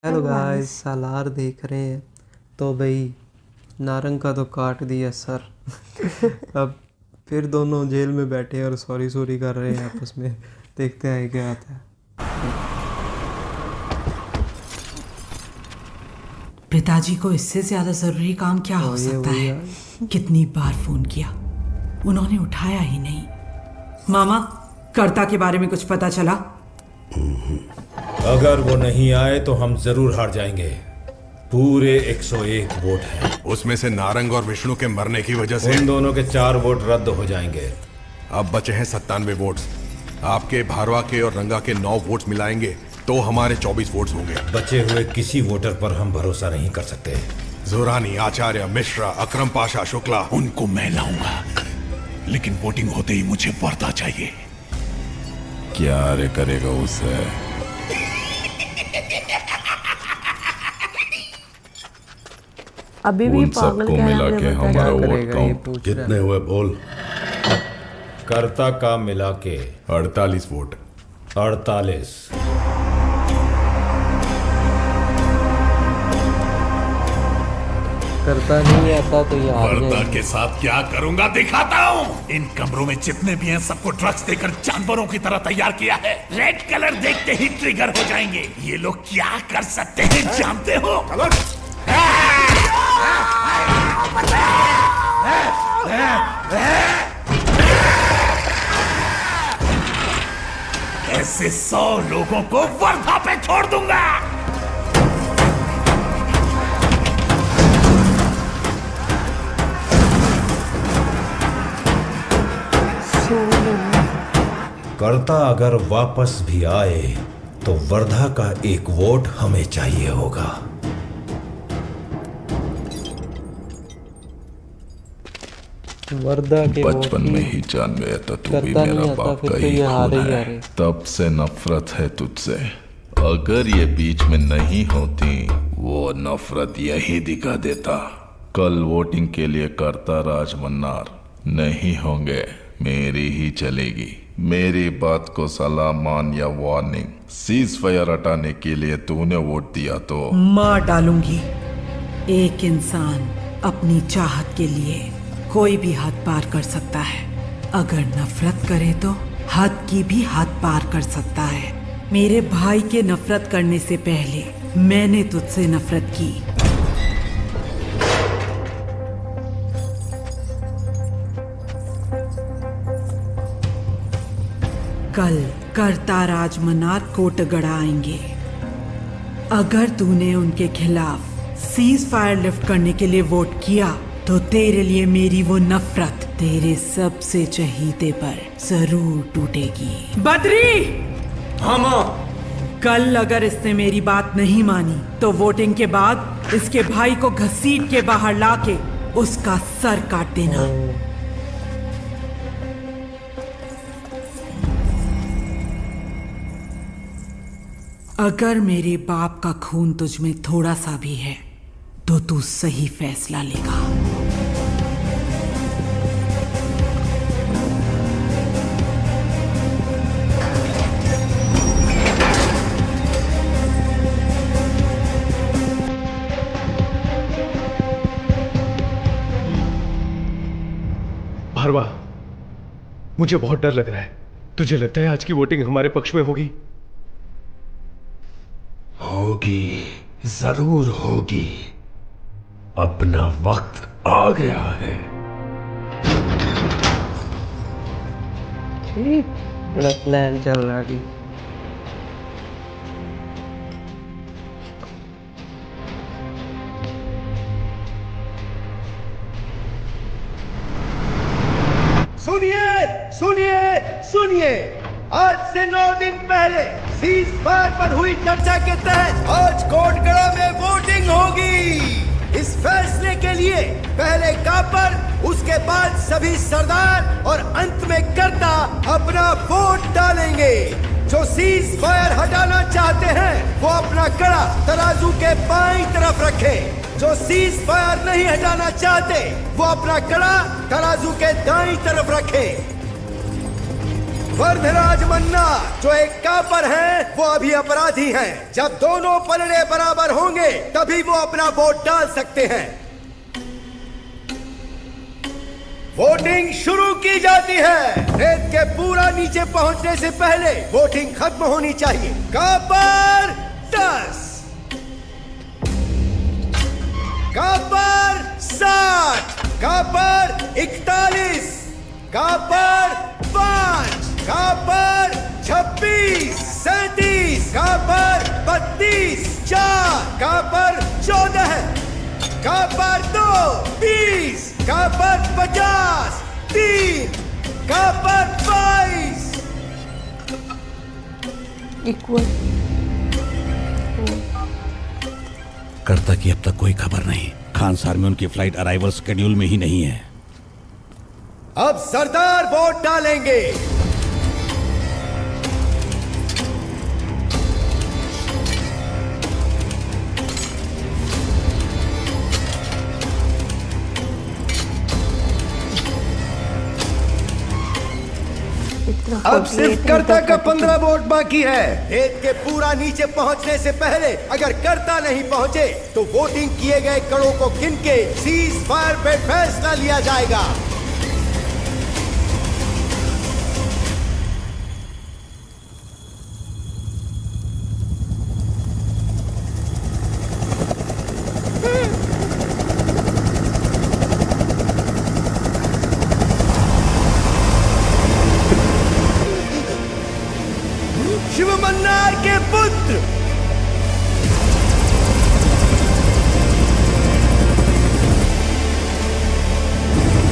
Hello guys, सालार देख रहे हैं तो भाई नारंग का तो काट दिया सर। अब फिर दोनों जेल में बैठे हैं और सॉरी सॉरी कर रहे हैं आपस में। देखते हैं क्या आता है। पिताजी को इससे ज्यादा जरूरी काम क्या हो सकता है? कितनी बार फोन किया, उन्होंने उठाया ही नहीं। मामा, कर्ता के बारे में कुछ पता चला? अगर वो नहीं आए तो हम जरूर हार जाएंगे। पूरे 101 वोट हैं। उसमें से नारंग और विष्णु के मरने की वजह से उन दोनों के 4 वोट रद्द हो जाएंगे। अब बचे हैं 97 वोट्स। आपके, भारवा के और रंगा के 9 वोट्स मिलाएंगे तो हमारे 24 वोट्स होंगे। बचे हुए किसी वोटर पर हम भरोसा नहीं कर सकते। जोरानी, आचार्य, मिश्रा, अकरम पाशा, शुक्ला, उनको मैं लाऊंगा, लेकिन वोटिंग होते ही मुझे वर्दा चाहिए। क्या रे करेगा उसे? अभी भी उन पागल सबको मिला के हमारा वोट काउंट कितने हुए बोल? कर्ता का मिला के 48 वोट। 48। करता नहीं आता तो ये हार वर्दा जाएंगे। के साथ क्या करूंगा दिखाता हूँ। इन कमरों में जितने भी हैं सबको ड्रग्स देकर जानवरों की तरह तैयार किया है। रेड कलर देखते ही ट्रिगर हो जाएंगे। ये लोग क्या कर सकते हैं जानते हो? ऐसे 100 लोगों को वर्धा पे छोड़ दूंगा। कर्ता अगर वापस भी आए तो वर्धा का 1 वोट हमें चाहिए होगा। वर्दा के बचपन में ही जान गया था तू भी करता मेरा नहीं आता बाप फिर का तो ही ये हारे खून ही है। हारे। तब से नफरत है तुझसे। अगर ये बीच में नहीं होती वो नफरत यही दिखा देता। कल वोटिंग के लिए करता राजमन्नार नहीं होंगे, मेरी ही चलेगी। मेरी बात को सलाम मान या वार्निंग। सीज फायर हटाने के लिए तूने वोट दिया तो मार डालूंगी। एक इंसान अपनी चाहत के लिए कोई भी हद पार कर सकता है। अगर नफरत करे तो हद की भी हद पार कर सकता है। मेरे भाई के नफरत करने से पहले मैंने तुझसे नफरत की। कल कर्ता राजमन्नार कोटगढ़ आएंगे। अगर तूने उनके खिलाफ सीज फायर लिफ्ट करने के लिए वोट किया तो तेरे लिए मेरी वो नफरत तेरे सबसे चहीते पर जरूर टूटेगी। बद्री! हाँ माँ। कल अगर इसने मेरी बात नहीं मानी तो वोटिंग के बाद इसके भाई को घसीट के बाहर लाके उसका सर काट देना। अगर मेरे बाप का खून तुझ में थोड़ा सा भी है तो तू सही फैसला लेगा। भारवा, मुझे बहुत डर लग रहा है। तुझे लगता है आज की वोटिंग हमारे पक्ष में होगी? होगी, जरूर होगी। अपना वक्त आ गया है। बड़ा प्लान चल रहा है। सुनिए सुनिए सुनिए, आज से 9 दिन पहले सीज फायर पर हुई चर्चा के तहत आज कोटगढ़ में वोटिंग होगी। इस फैसले के लिए पहले कापर, उसके बाद सभी सरदार और अंत में कर्ता अपना वोट डालेंगे। जो सीज फायर हटाना चाहते हैं वो अपना कड़ा तराजू के बाईं तरफ रखे। जो सीज फायर नहीं हटाना चाहते वो अपना कड़ा तराजू के दाईं तरफ रखे। वरदराज मन्नार जो एक कापर हैं, वो अभी अपराधी हैं। जब दोनों पलड़े बराबर होंगे तभी वो अपना वोट डाल सकते हैं। वोटिंग शुरू की जाती है। रेत के पूरा नीचे पहुंचने से पहले वोटिंग खत्म होनी चाहिए। Copper 10, copper 60, copper 41, copper 5, copper 26, 37, copper 32, 4, copper 14, copper 2, 20, copper 50, 3, copper 22। Equal. कर्ता की अब तक कोई खबर नहीं। खान सार में उनकी फ्लाइट अराइवल शेड्यूल में ही नहीं है। अब सरदार वोट डालेंगे। अब सिर्फ कर्ता का 15 वोट बाकी है। रेत के पूरा नीचे पहुंचने से पहले अगर कर्ता नहीं पहुंचे तो वोटिंग किए गए कड़ों को गिन के सीज फायर पे फैसला लिया जाएगा। शिव मन्नार के पुत्र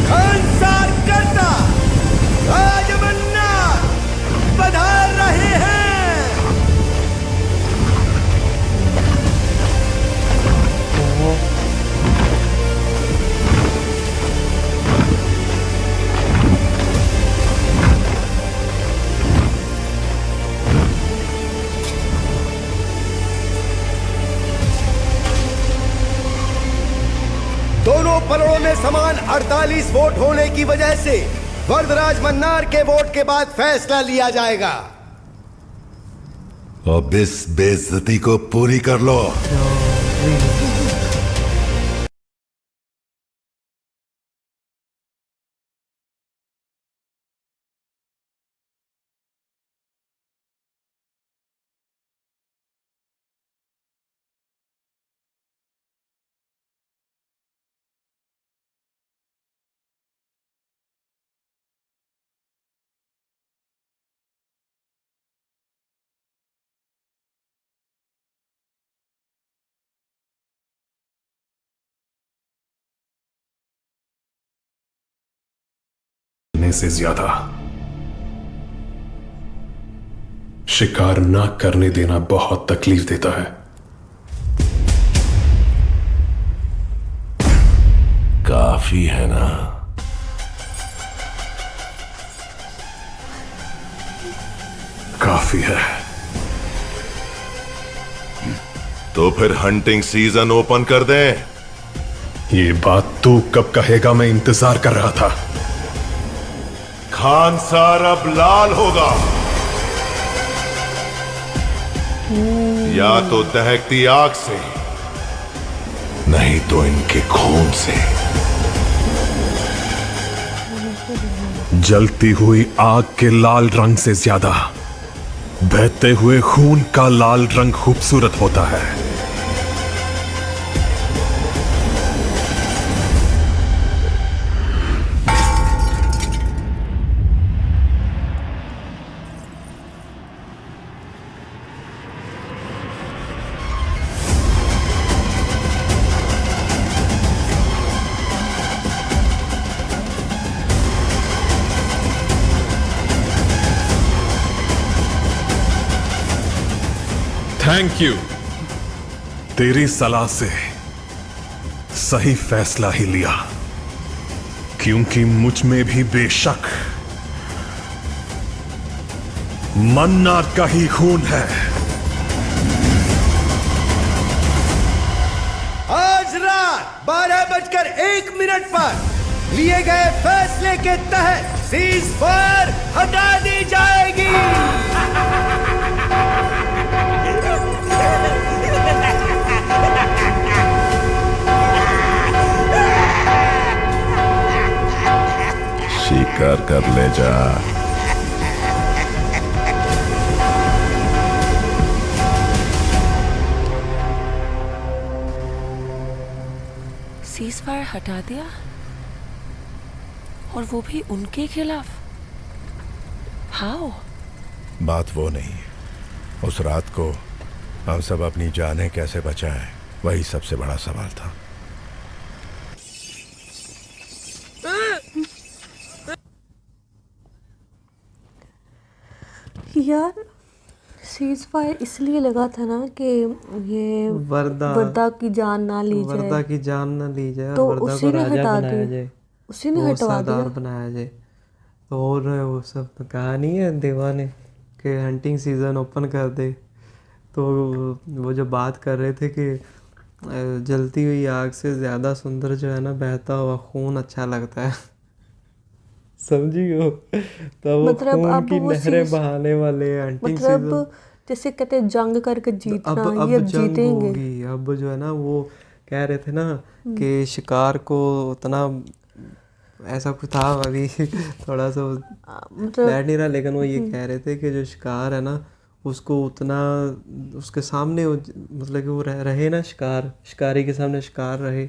खानसार कर्ता राज मन्नार पधार रहे हैं। दोनों पलड़ों में समान 48 वोट होने की वजह से वरदराज मन्नार के वोट के बाद फैसला लिया जाएगा। अब इस बेइज्जती को पूरी कर लो। से ज्यादा शिकार ना करने देना बहुत तकलीफ देता है। काफी है ना? काफी है। तो फिर हंटिंग सीजन ओपन कर दें। ये बात तू कब कहेगा, मैं इंतजार कर रहा था। खानसार अब लाल होगा, या तो दहकती आग से, नहीं तो इनके खून से। जलती हुई आग के लाल रंग से ज्यादा बहते हुए खून का लाल रंग खूबसूरत होता है। Thank you. तेरी सलाह से सही फैसला ही लिया, क्योंकि मुझ में भी बेशक मन्नार का ही खून है। आज रात 12:01 पर लिए गए फैसले के तहत सीज फायर हटा दी जाएगी। शिकार कर ले जा। सीज फायर हटा दिया और वो भी उनके खिलाफ। हाउ? बात वो नहीं, उस रात को हम सब अपनी जानें कैसे बचाएं, वही सबसे बड़ा सवाल था। यार सीज फायर इसलिए लगा था ना कि ये वर्दा की जान ना ली जाए, वर्दा की जान ना ली जाए, तो और वर्दा उसी को ने राजा हटा बनाया दिया, जाए, उसी ने वो हटवा सरदार दिया। बनाया जाए। तो और वो सब तो कहा नहीं है देवा ने कि हंटिंग सीजन ओपन कर दे। तो वो जो बात कर रहे थे कि जलती हुई आग से ज़्यादा सुंदर जो है ना बहता हुआ खून अच्छा लगता है। समझी हो? तो वो मतलब खून अब की वो नहरें सीज बहाने वाले हंटिंग सीजन। मतलब जैसे कहते हैं जंग करके जीतना, ये अब जंग जीतेंगे। होगी। अब जो है ना वो कह रहे थे ना कि शिकार को उतना ऐसा कुछ था, अभी थोड़ा सा मतलब बैठ नहीं रहा, लेकिन वो ये कह रहे थे कि जो शिकार है ना उसको उतना उसके सामने मतलब कि वो रहे ना, शिकारी के सामने शिकार रहे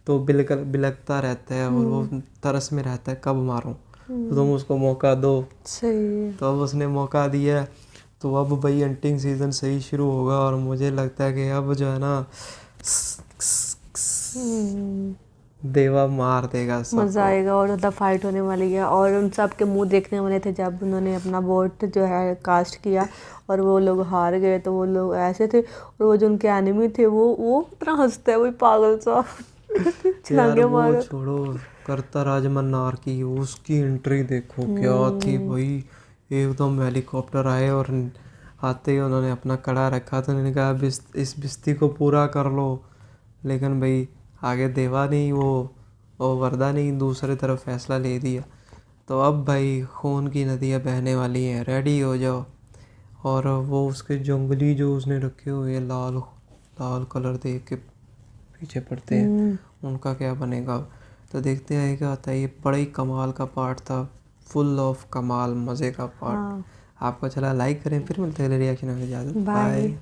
तो बिलकता रहता है और वो तरस में रहता है कब मारूं, तो तुम उसको मौका दो। सही है। तो अब उसने मौका दिया, तो अब भाई हंटिंग सीजन सही शुरू होगा और मुझे लगता है कि अब जो है ना देवा मार देगा सबको। मजा आएगा और ज़्यादा फाइट होने वाली है और उन सब के मुंह देखने वाले थे जब उन्होंने अपना वोट जो है कास्ट किया और वो लोग हार गए। तो वो लोग ऐसे थे और वो जो उनके एनिमी थे वो इतना हंसता है, वही पागल सा यार वो छोड़ो, करता राजमन्नार की उसकी एंट्री देखो क्या थी भाई। एकदम हेलीकॉप्टर आए और आते ही उन्होंने अपना कड़ा रखा, तो उन्होंने कहा इस बिस्ती को पूरा कर लो। लेकिन भाई आगे देवा नहीं, वो वर्दा नहीं, दूसरे तरफ फैसला ले दिया। तो अब भाई खून की नदियाँ बहने वाली हैं, रेडी हो जाओ। और वो उसके जंगली जो उसने रखे हुए लाल लाल कलर देख के पीछे पड़ते हैं, उनका क्या बनेगा। तो देखते हैं क्या होता है। ये बड़ा ही कमाल का पार्ट था, फुल ऑफ कमाल मज़े का पार्ट। आपको चला लाइक करें, फिर मिलते हैं अगले रिएक्शन में। इजाज़त, बाय।